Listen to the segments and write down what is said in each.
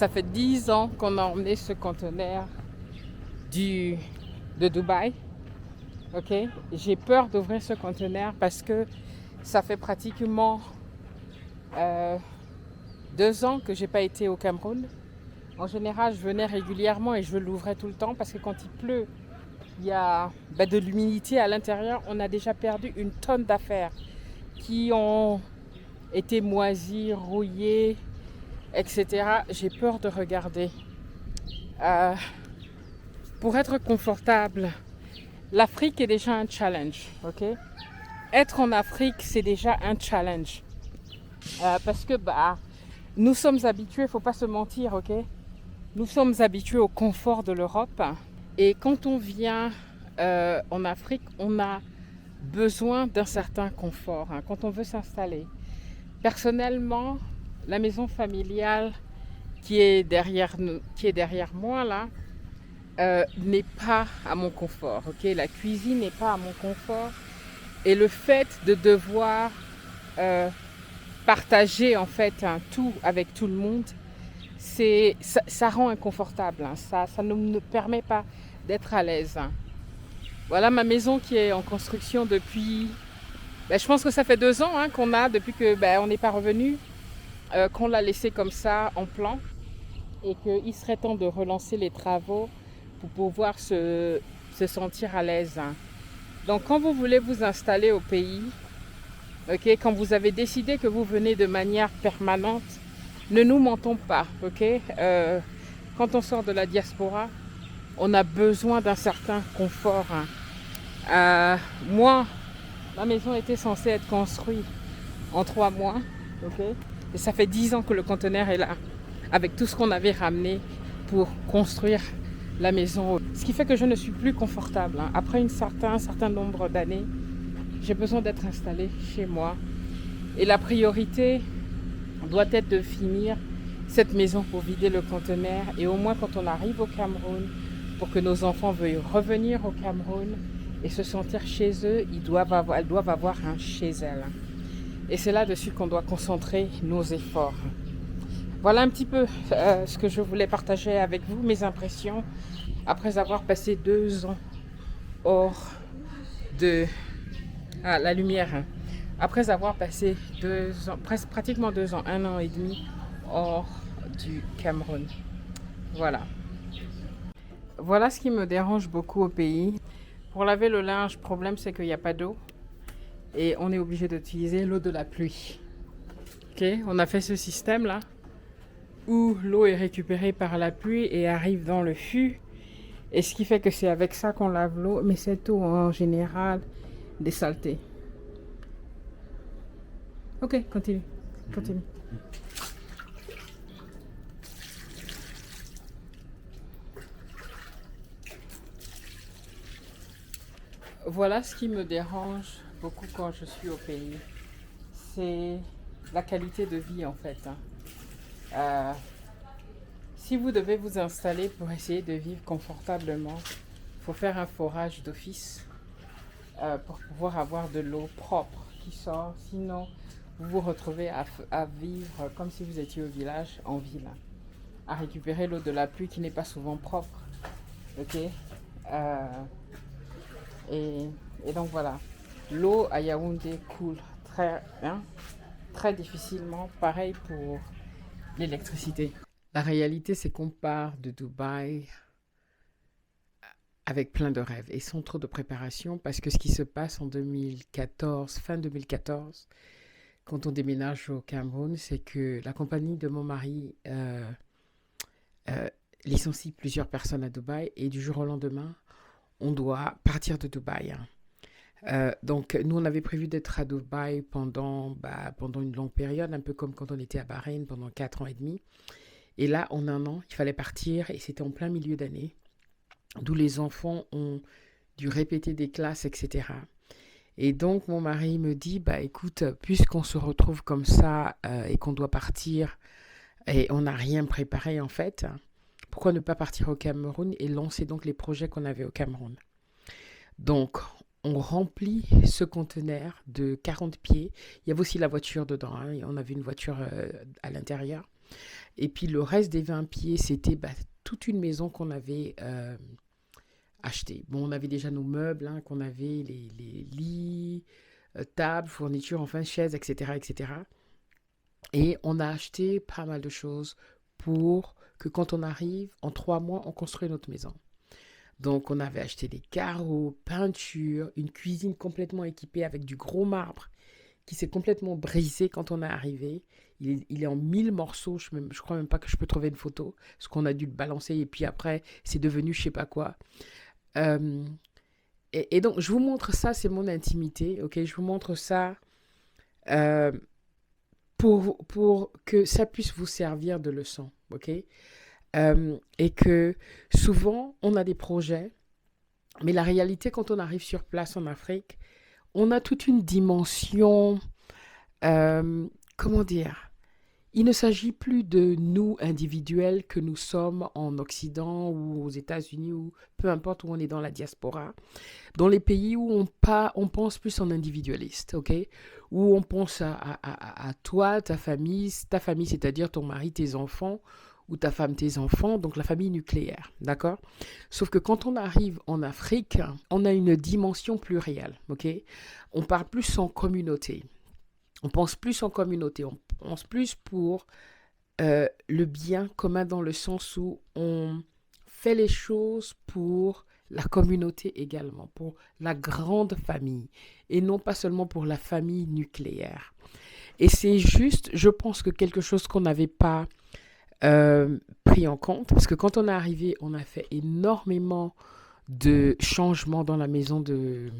Ça fait 10 ans qu'on a emmené ce conteneur du, de Dubaï. Ok, j'ai peur d'ouvrir ce conteneur parce que ça fait pratiquement euh, 2 ans que j'ai pas été au Cameroun. En général, je venais régulièrement et je l'ouvrais tout le temps parce que quand il pleut, il y a de l'humidité à l'intérieur. On a déjà perdu une tonne d'affaires qui ont été moisies, rouillées, etc. J'ai peur de regarder. Euh, pour être confortable, l'Afrique est déjà un challenge, ok? Être en Afrique, c'est déjà un challenge. Parce que nous sommes habitués, il ne faut pas se mentir, ok? Nous sommes habitués au confort de l'Europe. Et quand on vient en Afrique, on a besoin d'un certain confort quand on veut s'installer. Personnellement, la maison familiale qui est derrière moi là, n'est pas à mon confort. Ok, la cuisine n'est pas à mon confort. Et le fait de devoir euh, partager en fait un tout avec tout le monde, ça rend inconfortable. Ça ne nous permet pas d'être à l'aise. Voilà ma maison qui est en construction depuis. Je pense que ça fait 2 ans qu'on a depuis que on n'est pas revenu, qu'on l'a laissé comme ça en plan et qu'il serait temps de relancer les travaux pour pouvoir se sentir à l'aise. Donc quand vous voulez vous installer au pays, ok, quand vous avez décidé que vous venez de manière permanente, ne nous mentons pas, ok. Quand on sort de la diaspora, on a besoin d'un certain confort. Moi, ma maison était censée être construite en 3 mois, ok. Et ça fait 10 ans que le conteneur est là, avec tout ce qu'on avait ramené pour construire la maison. Ce qui fait que je ne suis plus confortable. Après un certain nombre d'années, j'ai besoin d'être installée chez moi. Et la priorité doit être de finir cette maison pour vider le conteneur. Et au moins quand on arrive au Cameroun, pour que nos enfants veuillent revenir au Cameroun et se sentir chez eux, elles doivent avoir un chez elles. Et c'est là-dessus qu'on doit concentrer nos efforts. Voilà un petit peu ce que je voulais partager avec vous, mes impressions, après avoir passé 2 ans hors de la lumière. Après avoir passé 2 ans, presque pratiquement 2 ans, 1 an et demi hors du Cameroun. Voilà. Voilà ce qui me dérange beaucoup au pays. Pour laver le linge, le problème c'est qu'il n'y a pas d'eau et on est obligé d'utiliser l'eau de la pluie. Ok, on a fait ce système là où l'eau est récupérée par la pluie et arrive dans le fût. Et ce qui fait que c'est avec ça qu'on lave l'eau, mais cette eau en général des saletés. Ok, continue. Continue. Voilà ce qui me dérange beaucoup quand je suis au pays. C'est la qualité de vie en fait. Euh, si vous devez vous installer pour essayer de vivre confortablement, il faut faire un forage d'office pour pouvoir avoir de l'eau propre qui sort. Sinon, vous vous retrouvez à vivre comme si vous étiez au village, en ville, à récupérer l'eau de la pluie qui n'est pas souvent propre. Ok. Et, et donc voilà, l'eau à Yaoundé coule très difficilement. Pareil pour l'électricité. La réalité, c'est qu'on part de Dubaï avec plein de rêves et sans trop de préparation parce que ce qui se passe en 2014, fin 2014, quand on déménage au Cameroun, c'est que la compagnie de mon mari euh, licencie plusieurs personnes à Dubaï et du jour au lendemain, on doit partir de Dubaï. Donc, nous, on avait prévu d'être à Dubaï pendant une longue période, un peu comme quand on était à Bahreïn pendant 4 ans et demi. Et là, en un an, il fallait partir et c'était en plein milieu d'année, d'où les enfants ont dû répéter des classes, etc. Et donc, mon mari me dit, écoute, puisqu'on se retrouve comme ça et qu'on doit partir et on n'a rien préparé en fait, pourquoi ne pas partir au Cameroun et lancer donc les projets qu'on avait au Cameroun. Donc, on remplit ce conteneur de 40 pieds. Il y avait aussi la voiture dedans. On avait une voiture à l'intérieur. Et puis le reste des 20 pieds, c'était toute une maison qu'on avait achetée. Bon, on avait déjà nos meubles, hein, qu'on avait les lits, tables, fournitures, enfin chaises, etc., etc. Et on a acheté pas mal de choses pour que quand on arrive, en 3 mois, on construit notre maison. Donc, on avait acheté des carreaux, peinture, une cuisine complètement équipée avec du gros marbre qui s'est complètement brisé quand on est arrivé. Il est en 1000 morceaux. Je crois même pas que je peux trouver une photo. Parce qu'on a dû le balancer et puis après, c'est devenu je sais pas quoi. Euh, et donc, je vous montre ça, c'est mon intimité. Ok, je vous montre ça euh, pour que ça puisse vous servir de leçon. Ok. Et que souvent, on a des projets, mais la réalité, quand on arrive sur place en Afrique, on a toute une dimension, comment dire, il ne s'agit plus de nous individuels que nous sommes en Occident ou aux États-Unis ou peu importe où on est dans la diaspora. Dans les pays où on pense plus en individualiste, ok? Où on pense à toi, ta famille, c'est-à-dire ton mari, tes enfants, ou ta femme, tes enfants, donc la famille nucléaire, d'accord? Sauf que quand on arrive en Afrique, on a une dimension plurielle, ok? On parle plus en communauté. On pense plus en communauté, on pense plus pour le bien commun dans le sens où on fait les choses pour la communauté également, pour la grande famille, et non pas seulement pour la famille nucléaire. Et c'est juste, je pense que quelque chose qu'on n'avait pas pris en compte, parce que quand on est arrivé, on a fait énormément de changements dans la maison de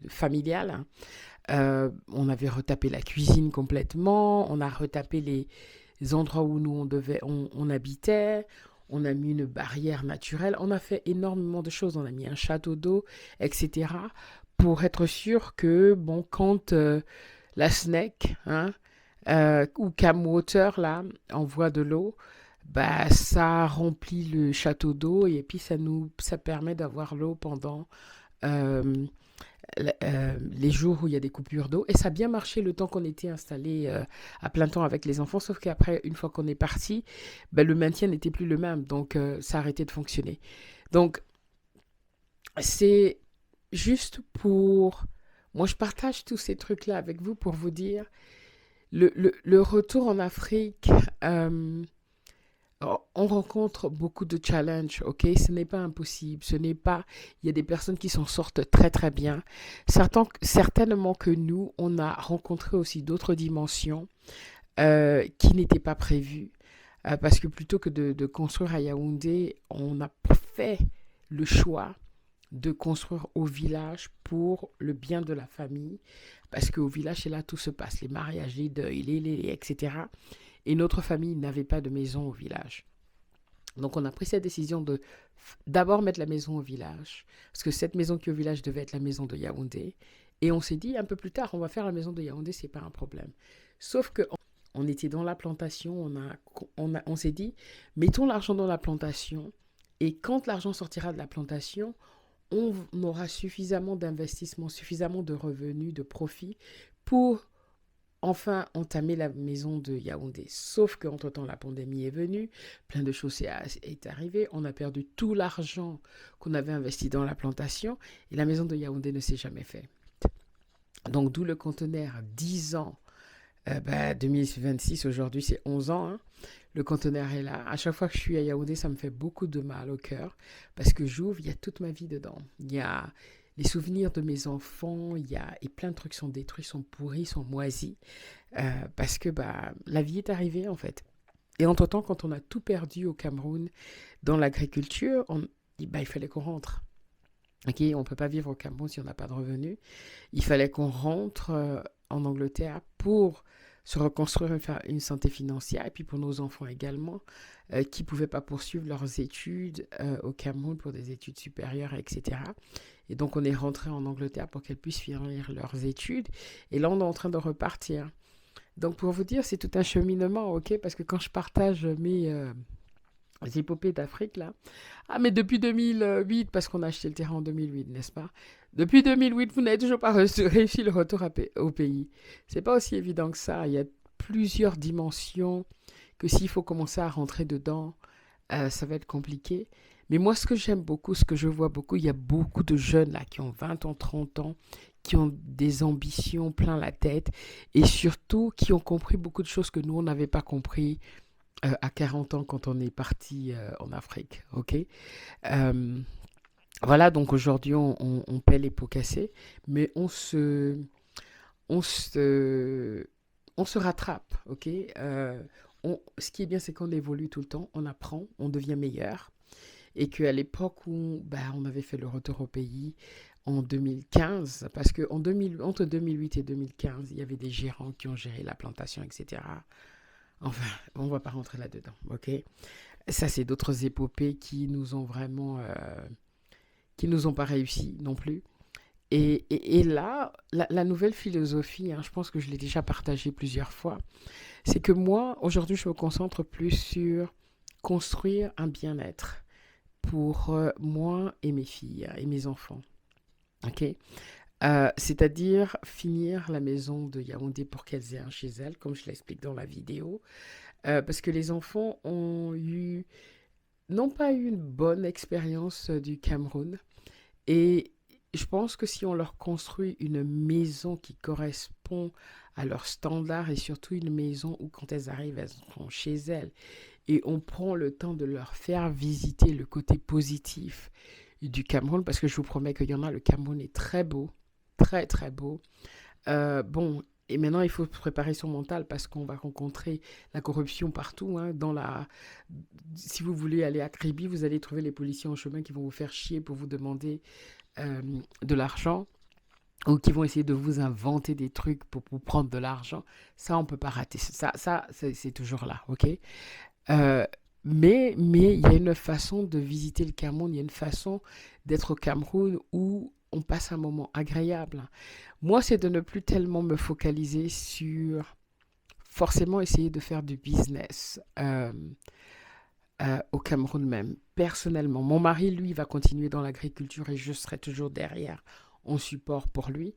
familiale, hein. On avait retapé la cuisine complètement, on a retapé les endroits où nous on habitait, on a mis une barrière naturelle, on a fait énormément de choses, on a mis un château d'eau, etc. pour être sûr que, bon, quand la SNEC, hein, ou Camwater, là, envoie de l'eau, ça remplit le château d'eau et puis ça permet d'avoir l'eau pendant euh, les jours où il y a des coupures d'eau. Et ça a bien marché le temps qu'on était installé à plein temps avec les enfants, sauf qu'après, une fois qu'on est parti, le maintien n'était plus le même, donc ça a arrêté de fonctionner. Donc, c'est juste pour... Moi, je partage tous ces trucs-là avec vous pour vous dire, le retour en Afrique, on rencontre beaucoup de challenges, ok? Ce n'est pas impossible, ce n'est pas... Il y a des personnes qui s'en sortent très très bien. Certainement que nous, on a rencontré aussi d'autres dimensions qui n'étaient pas prévues. Parce que plutôt que de construire à Yaoundé, on a fait le choix de construire au village pour le bien de la famille. Parce qu'au village, c'est là tout se passe, les mariages, les deuils, etc. Et notre famille n'avait pas de maison au village. Donc on a pris cette décision de d'abord mettre la maison au village, parce que cette maison qui est au village devait être la maison de Yaoundé. Et on s'est dit un peu plus tard, on va faire la maison de Yaoundé, c'est pas un problème. Sauf que on était dans la plantation, on s'est dit, mettons l'argent dans la plantation, et quand l'argent sortira de la plantation, on aura suffisamment d'investissement, suffisamment de revenus, de profits pour enfin entamer la maison de Yaoundé. Sauf qu'entre-temps, la pandémie est venue, plein de choses est arrivé, on a perdu tout l'argent qu'on avait investi dans la plantation et la maison de Yaoundé ne s'est jamais faite. Donc d'où le conteneur 10 ans, 2026, aujourd'hui c'est 11 ans, hein. Le conteneur est là. À chaque fois que je suis à Yaoundé, ça me fait beaucoup de mal au cœur parce que j'ouvre, il y a toute ma vie dedans. Il y a les souvenirs de mes enfants, et plein de trucs sont détruits, sont pourris, sont moisis, parce que la vie est arrivée en fait. Et entre-temps, quand on a tout perdu au Cameroun dans l'agriculture, il fallait qu'on rentre. Okay, on ne peut pas vivre au Cameroun si on n'a pas de revenus. Il fallait qu'on rentre en Angleterre pour se reconstruire, faire une santé financière, et puis pour nos enfants également, qui ne pouvaient pas poursuivre leurs études au Cameroun pour des études supérieures, etc. Et donc, on est rentré en Angleterre pour qu'elles puissent finir leurs études. Et là, on est en train de repartir. Donc, pour vous dire, c'est tout un cheminement, ok? Parce que quand je partage mes épopées d'Afrique, là... Ah, mais depuis 2008, parce qu'on a acheté le terrain en 2008, n'est-ce pas? Depuis 2008, vous n'avez toujours pas réussi le retour au pays. C'est pas aussi évident que ça. Il y a plusieurs dimensions que s'il faut commencer à rentrer dedans, ça va être compliqué. Mais moi, ce que j'aime beaucoup, ce que je vois beaucoup, il y a beaucoup de jeunes là qui ont 20 ans, 30 ans, qui ont des ambitions plein la tête et surtout qui ont compris beaucoup de choses que nous, on n'avait pas compris à 40 ans quand on est parti en Afrique. Ok. Euh, voilà, donc aujourd'hui, on paie les pots cassés, mais on se, on se rattrape. Ok. Ce qui est bien, c'est qu'on évolue tout le temps, on apprend, on devient meilleur. Et qu'à l'époque où on avait fait le retour au pays en 2015, parce que entre 2008 et 2015, il y avait des gérants qui ont géré la plantation, etc. Enfin, on ne va pas rentrer là-dedans, ok? Ça, c'est d'autres épopées qui nous ont vraiment, qui nous ont pas réussi non plus. Et là, la nouvelle philosophie, hein, je pense que je l'ai déjà partagée plusieurs fois, c'est que moi, aujourd'hui, je me concentre plus sur construire un bien-être pour moi et mes filles et mes enfants. Ok. C'est-à-dire finir la maison de Yaoundé pour qu'elles aient un chez elles, comme je l'explique dans la vidéo. Parce que les enfants n'ont pas eu une bonne expérience du Cameroun. Et je pense que si on leur construit une maison qui correspond à leurs standards et surtout une maison où quand elles arrivent, elles sont chez elles et on prend le temps de leur faire visiter le côté positif du Cameroun, parce que je vous promets qu'il y en a, le Cameroun est très beau, très très beau. Bon, et maintenant il faut préparer son mental parce qu'on va rencontrer la corruption partout. Hein, si vous voulez aller à Kribi, vous allez trouver les policiers en chemin qui vont vous faire chier pour vous demander de l'argent ou qui vont essayer de vous inventer des trucs pour vous prendre de l'argent. Ça, on ne peut pas rater. Ça c'est toujours là, ok. Euh, mais il y a une façon de visiter le Cameroun, il y a une façon d'être au Cameroun où on passe un moment agréable. Moi, c'est de ne plus tellement me focaliser sur forcément essayer de faire du business au Cameroun même. Personnellement, mon mari, lui, va continuer dans l'agriculture et je serai toujours derrière en support pour lui.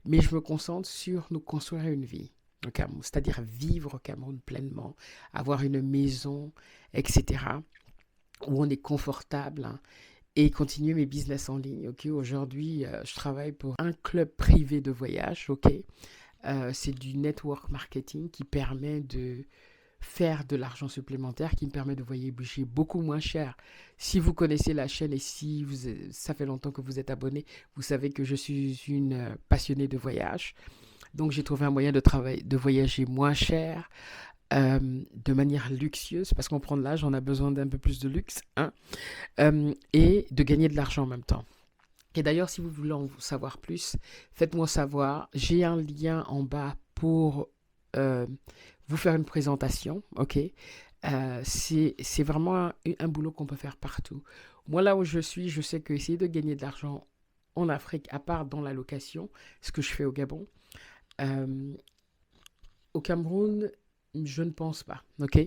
Mais je me concentre sur nous construire une vie au Cameroun, c'est-à-dire vivre au Cameroun pleinement, avoir une maison, etc., où on est confortable, hein, et continuer mes business en ligne. Ok, aujourd'hui, je travaille pour un club privé de voyage. Ok, c'est du network marketing qui permet de faire de l'argent supplémentaire, qui me permet de voyager beaucoup moins cher. Si vous connaissez la chaîne et si ça fait longtemps que vous êtes abonné, vous savez que je suis une passionnée de voyage. Donc j'ai trouvé un moyen de voyager moins cher, de manière luxueuse, parce qu'on prend de l'âge, on a besoin d'un peu plus de luxe, hein, et de gagner de l'argent en même temps. Et d'ailleurs, si vous voulez en savoir plus, faites-moi savoir. J'ai un lien en bas pour vous faire une présentation, ok? C'est vraiment un boulot qu'on peut faire partout. Moi, là où je suis, je sais que essayer de gagner de l'argent en Afrique, à part dans la location, ce que je fais au Gabon, euh, au Cameroun, je ne pense pas, ok?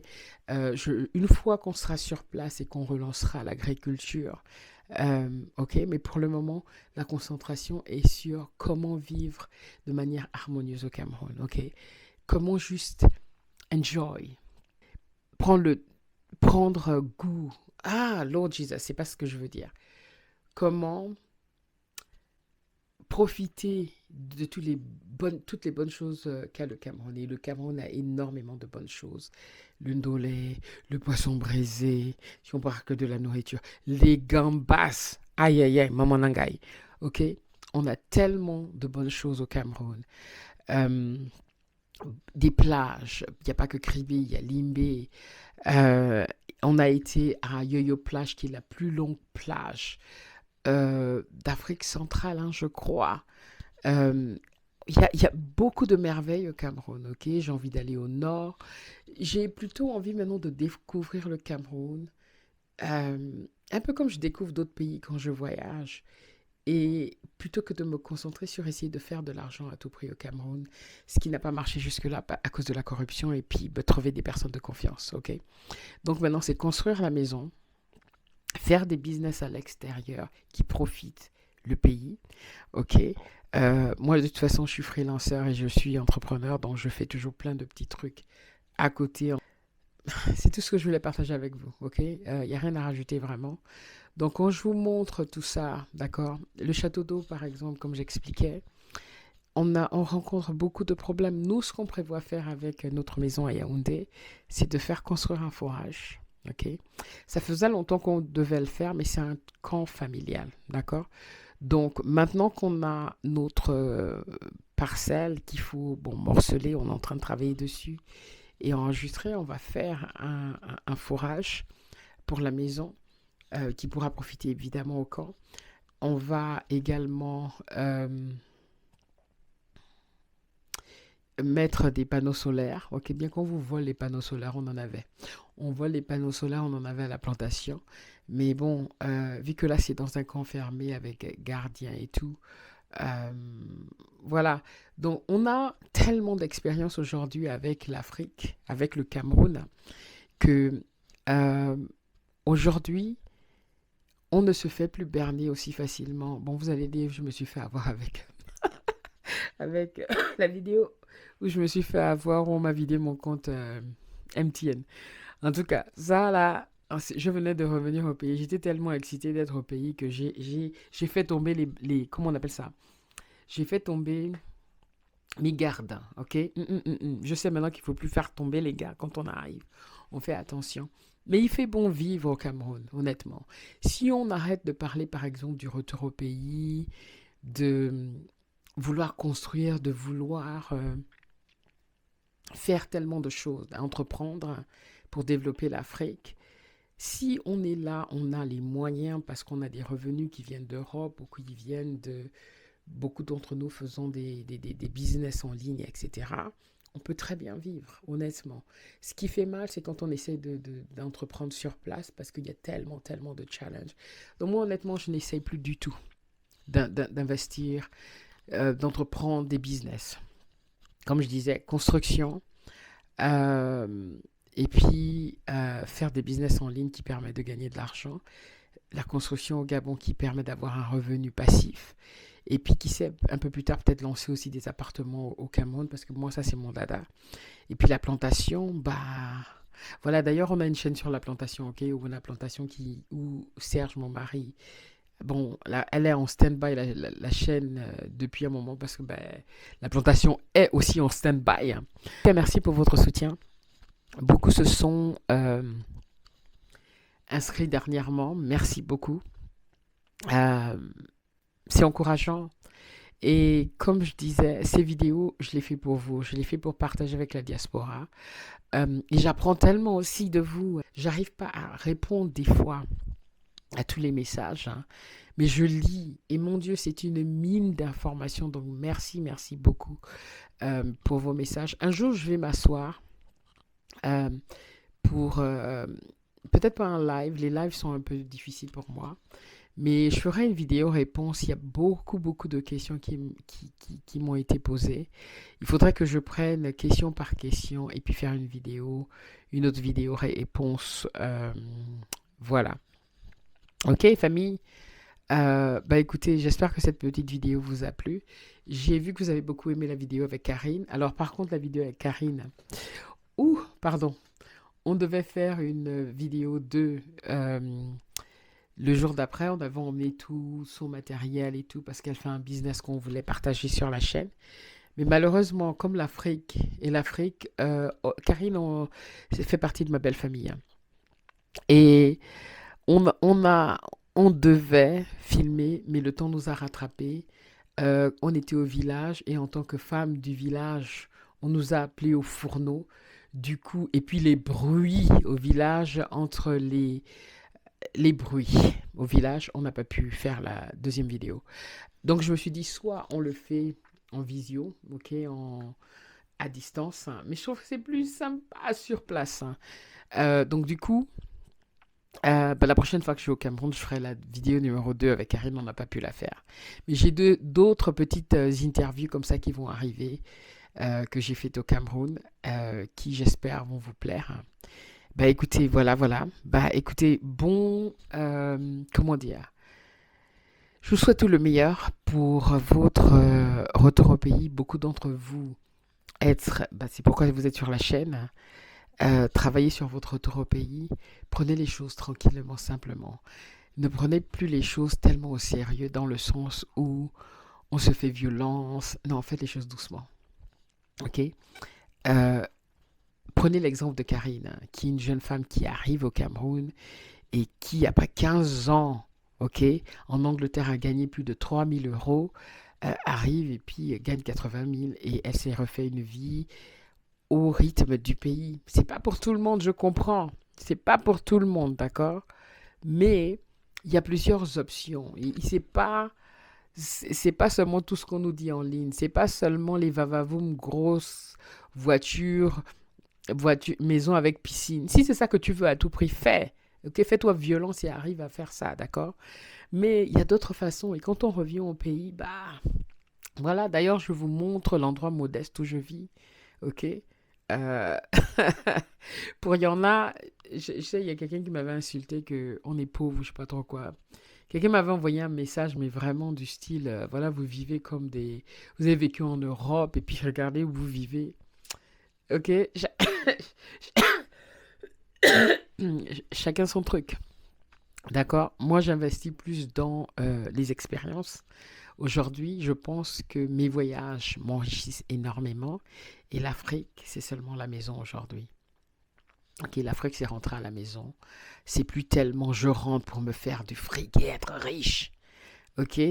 Une fois qu'on sera sur place et qu'on relancera l'agriculture, ok, mais pour le moment, la concentration est sur comment vivre de manière harmonieuse au Cameroun, ok? Comment juste enjoy, prendre, prendre goût. Ah, Lord Jesus, c'est pas ce que je veux dire. Comment profiter de toutes les bonnes choses qu'a le Cameroun. Et le Cameroun a énormément de bonnes choses. Le ndolé, le poisson braisé, si on parle que de la nourriture, les gambas, aïe aïe aïe, maman nangaï, ok? On a tellement de bonnes choses au Cameroun. Euh, des plages, il n'y a pas que Kribi, il y a Limbé. Euh, on a été à Yoyo Plage, qui est la plus longue plage d'Afrique centrale, hein, je crois. Euh, y a beaucoup de merveilles au Cameroun, ok? J'ai envie d'aller au nord. J'ai plutôt envie maintenant de découvrir le Cameroun, un peu comme je découvre d'autres pays quand je voyage. Et plutôt que de me concentrer sur essayer de faire de l'argent à tout prix au Cameroun, ce qui n'a pas marché jusque-là à cause de la corruption, et puis trouver des personnes de confiance, ok? Donc maintenant, c'est construire la maison, faire des business à l'extérieur qui profitent le pays. Ok. Moi, de toute façon, je suis freelancer et je suis entrepreneur, donc je fais toujours plein de petits trucs à côté. C'est tout ce que je voulais partager avec vous. Ok. Il n'y a rien à rajouter vraiment. Donc, quand je vous montre tout ça, d'accord, le château d'eau, par exemple, comme j'expliquais, on rencontre beaucoup de problèmes. Nous, ce qu'on prévoit faire avec notre maison à Yaoundé, c'est de faire construire un forage. Ok. Ça faisait longtemps qu'on devait le faire, mais c'est un camp familial. D'accord. Donc, maintenant qu'on a notre parcelle qu'il faut bon, morceler, on est en train de travailler dessus et enregistrer, on va faire un forage pour la maison qui pourra profiter évidemment au camp. On va également mettre des panneaux solaires. Ok, bien qu'on vous vole les panneaux solaires, on en avait. On vole les panneaux solaires, on en avait à la plantation. Mais bon, vu que là c'est dans un camp fermé avec gardien et tout, euh, voilà. Donc on a tellement d'expérience aujourd'hui avec l'Afrique, avec le Cameroun, que euh, aujourd'hui on ne se fait plus berner aussi facilement. Bon, vous allez dire, je me suis fait avoir avec la vidéo où je me suis fait avoir, où on m'a vidé mon compte MTN. En tout cas, ça là, je venais de revenir au pays. J'étais tellement excitée d'être au pays que j'ai fait tomber comment on appelle ça? J'ai fait tomber mes gardes, ok? Je sais maintenant qu'il ne faut plus faire tomber les gars quand on arrive. On fait attention. Mais il fait bon vivre au Cameroun, honnêtement. Si on arrête de parler, par exemple, du retour au pays, de vouloir construire, de vouloir faire tellement de choses, entreprendre pour développer l'Afrique. Si on est là, on a les moyens parce qu'on a des revenus qui viennent d'Europe ou qui viennent de... Beaucoup d'entre nous faisons des business en ligne, etc. On peut très bien vivre, honnêtement. Ce qui fait mal, c'est quand on essaie d'entreprendre sur place parce qu'il y a tellement, tellement de challenges. Donc moi, honnêtement, je n'essaye plus du tout d'investir, d'entreprendre des business. Comme je disais, construction, euh, et puis faire des business en ligne qui permettent de gagner de l'argent. La construction au Gabon qui permet d'avoir un revenu passif. Et puis qui sait, un peu plus tard, peut-être lancer aussi des appartements au Cameroun, parce que moi, ça, c'est mon dada. Et puis la plantation, bah... Voilà, d'ailleurs, on a une chaîne sur la plantation, ok, où la plantation où Serge, mon mari, bon, là, elle est en stand-by, la chaîne, depuis un moment, parce que ben, la plantation est aussi en stand-by. Hein. Merci pour votre soutien. Beaucoup se sont inscrits dernièrement. Merci beaucoup. Euh, c'est encourageant. Et comme je disais, ces vidéos, je les fais pour vous. Je les fais pour partager avec la diaspora. Et j'apprends tellement aussi de vous. J'arrive pas à répondre des fois à tous les messages, hein, mais je lis. Et mon Dieu, c'est une mine d'informations. Donc merci, merci beaucoup pour vos messages. Un jour, je vais m'asseoir euh, pour... peut-être pas un live. Les lives sont un peu difficiles pour moi. Mais je ferai une vidéo réponse. Il y a beaucoup, beaucoup de questions qui m'ont été posées. Il faudrait que je prenne question par question et puis faire une autre vidéo réponse. Voilà. Ok, famille. Bah écoutez, j'espère que cette petite vidéo vous a plu. J'ai vu que vous avez beaucoup aimé la vidéo avec Karine. Alors par contre, la vidéo avec Karine... pardon. On devait faire une vidéo le jour d'après, on avait emmené tout son matériel et tout parce qu'elle fait un business qu'on voulait partager sur la chaîne. Mais malheureusement, comme l'Afrique, Karine fait partie de ma belle famille. Hein. Et on, on, a, on devait filmer, mais le temps nous a rattrapés. On était au village et en tant que femme du village, on nous a appelés au fourneau. Du coup, et puis les bruits au village entre les bruits au village, on n'a pas pu faire la deuxième vidéo. Donc je me suis dit, soit on le fait en visio, ok, à distance, hein, mais je trouve que c'est plus sympa sur place. Hein. Donc du coup, la prochaine fois que je suis au Cameroun, je ferai la vidéo numéro 2 avec Karine, on n'a pas pu la faire. Mais j'ai d'autres petites interviews comme ça qui vont arriver, que j'ai faites au Cameroun, qui j'espère vont vous plaire. Hein. Bah écoutez, voilà. Bah écoutez, comment dire? Je vous souhaite tout le meilleur pour votre retour au pays. Beaucoup d'entre vous c'est pourquoi vous êtes sur la chaîne. Travaillez sur votre retour au pays. Prenez les choses tranquillement, simplement. Ne prenez plus les choses tellement au sérieux dans le sens où on se fait violence. Non, faites les choses doucement. Ok. Euh, Prenez l'exemple de Karine, hein, qui est une jeune femme qui arrive au Cameroun et qui, après 15 ans, ok, en Angleterre a gagné plus de 3 000 euros, arrive et puis gagne 80 000 et elle s'est refait une vie au rythme du pays. C'est pas pour tout le monde, je comprends. C'est pas pour tout le monde, d'accord? Mais il y a plusieurs options. Et c'est pas seulement tout ce qu'on nous dit en ligne. C'est pas seulement les vavavoum grosses voitures, maison avec piscine. Si c'est ça que tu veux à tout prix, fais. Ok, fais-toi violence et arrive à faire ça, d'accord? Mais il y a d'autres façons. Et quand on revient au pays, bah voilà. D'ailleurs, je vous montre l'endroit modeste où je vis. Ok. Euh, Pour il y en a, je sais, il y a quelqu'un qui m'avait insulté que on est pauvre, je sais pas trop quoi. Quelqu'un m'avait envoyé un message, mais vraiment du style, voilà, vous vivez comme des, vous avez vécu en Europe et puis regardez où vous vivez. Ok, chacun son truc. D'accord. Moi, j'investis plus dans les expériences. Aujourd'hui, je pense que mes voyages m'enrichissent énormément et l'Afrique, c'est seulement la maison aujourd'hui. Ok, l'Afrique, c'est rentrer à la maison. C'est plus tellement je rentre pour me faire du fric et être riche. Ok?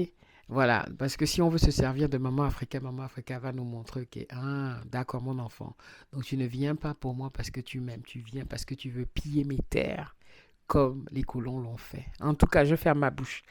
Voilà, parce que si on veut se servir de Maman Africa va nous montrer que, ah, d'accord, mon enfant. Donc tu ne viens pas pour moi parce que tu m'aimes, tu viens parce que tu veux piller mes terres comme les colons l'ont fait. En tout cas, je ferme ma bouche.